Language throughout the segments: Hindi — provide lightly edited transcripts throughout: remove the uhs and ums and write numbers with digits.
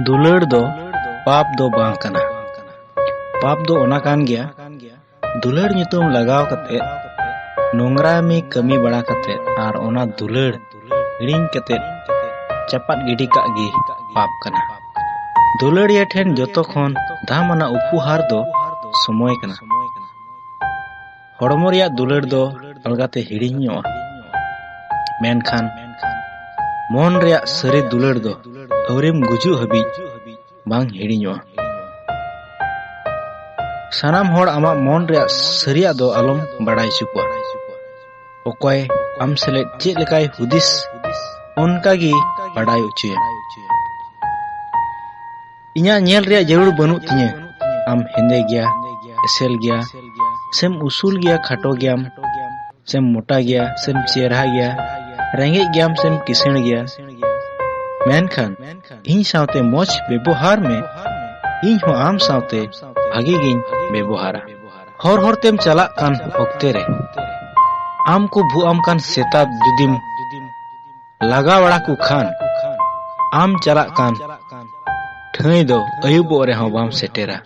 दुलड़ दो पाप दो बांग कना। पाप दो ओना कान गया दुलड़ nyutum लगाव कते नोंगरा में कमी बड़ा कते आर ओना दुलड़ हिड़िंग कते चपात गिडी काग गी पाप कना। दुलड़िया ठेन जतो खन धामना उपहार दो समय कना। हड़मो रिया दुलड़ दो अलगाते हिड़िंगोआ मेनखान मन रिया सरी दुलड़ दो अवरेम गुजु हबी बांग हिड़िंगोआ। सानाम होड़ आमा मन रिया सरिया दो आलम बड़ाई चुकुआ। ओकोय आम सेले चेक लेकाय हुदिस उनका गी बड़ाई उचुया। इन्या नेल रिया जरूर बनु तिnye आम हेंदे गया एसेल गया सेम उसूल गया खाटो गयाम सेम मोटा गया सेम चेहरा गया रेंगे गयाम सेम किसण गया। मेनखान इन सावते मोच व्यवहार में इन हो आम सावते भागी गिन व्यवहारा। हर हर तेम चला कान ओक्ते रे आम को भू आम कान सेता जुदिम लगा वड़ा को खान आम चला कान ठई दो अयुबो रे हो बाम सेटेरा।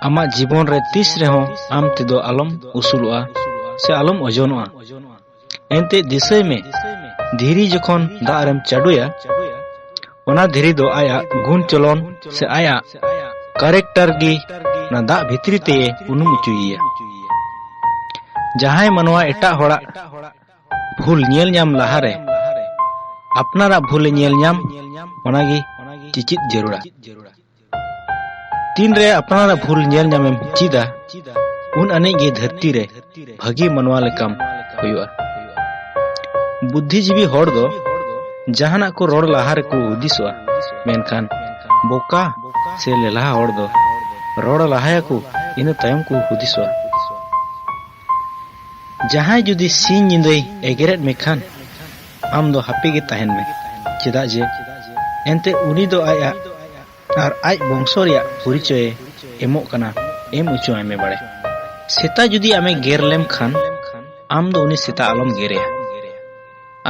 आमा जीवन रे तीस रे हो आम ते दो आलम उसूलुआ से आलम ओजनोआ। एंते दिसय में धीरी जखन दारम चाडुया ओना धीरी दो आया गुण चलन से आया करेक्टर गी ना दा भित्री ते उनुम उचुइया। जहाय मनवा एटा होड़ा भूल नेल न्याम लहारे अपनारा भूल नेल न्याम ओनागी चिचित जरूरा। तीन रे अपनारा भूल नेल न्यामेम चिदा उन अने गे धरती रे भगी मनवा लेकाम हुयुआ। बुद्धिजीवी होड़ दो जहाना को रोड लहारे को उदिसवा मेनखान बोका से लेला होड़ दो रोड लहाया को इन तायम को हुदिसवा। जहां जुदी सीन निंदई एगेरेट मेखान आम दो हापी गे ताहेन में चेदा जे एंते उनी दो आया आर आज बंशो रिया परिचय एमोक कना एम उचो आमे बड़े। सेता जुदी आमे गेर लेम खान आम दो उनी सेता आलम गेरेया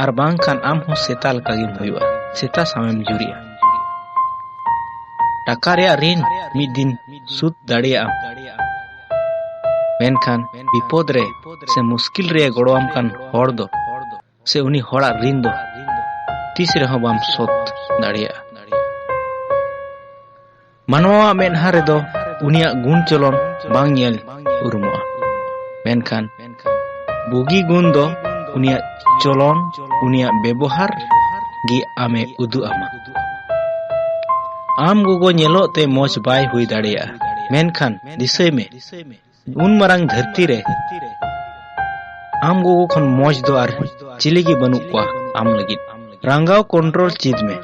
आर बांग खान आम हो सेता लकागिम हुयुआ सेता सामेम जुरिया। टाका रिया ऋण मिद दिन सुद दाड़िया मेनखान विपद रे से मुश्किल रे गड़ोआम कान होड़ दो से उनी होड़ा ऋण दो तीस रे हो बाम सोत दाड़िया। मानवा मेनहा रे दो उनिया गुण चलन बांग नेल उरुमोआ मेनखान बुगी गुण दो उनिया चलन उनिया व्यवहार गी आमे उदु आमा। आम गोगो नेलो ते मोच बाय हुई दाड़िया मेनखान दिसय में उन मरांग धरती रे आम गोगो खन मोच दो आर चिलिगी बनु क्वा आम लगित रंगाव कंट्रोल चीज में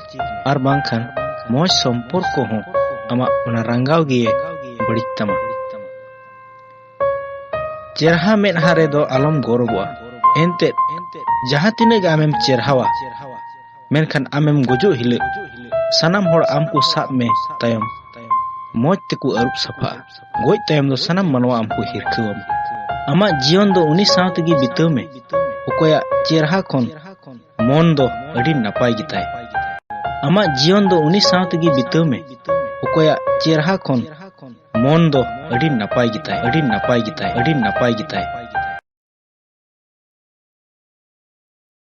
आर बांग खान मोच संपर्क को हो आमा उना रंगाव गिए बड़ित तमा। चेरहा मेनहा रे दो आलम गौरबवा एंते जहां तिने आमेम चेरहावा मेनखान आमेम गुजो हिले सनाम होड़ आम को साब में तायम मोज तेकु अरुप सफा गोज तायम दो सनाम मनवा आम को हिरखुवम। आमा जीवन दो उनी सावते गी बिताव में ओकोया चेरहा खन मन दो अडी नपाय गिताय। आमा जीवन दो उनी सावते गी बिताव में ओकोया चेरहा खन मन दो अडी नपाय गिताय अडी नपाय गिताय अडी नपाय गिताय।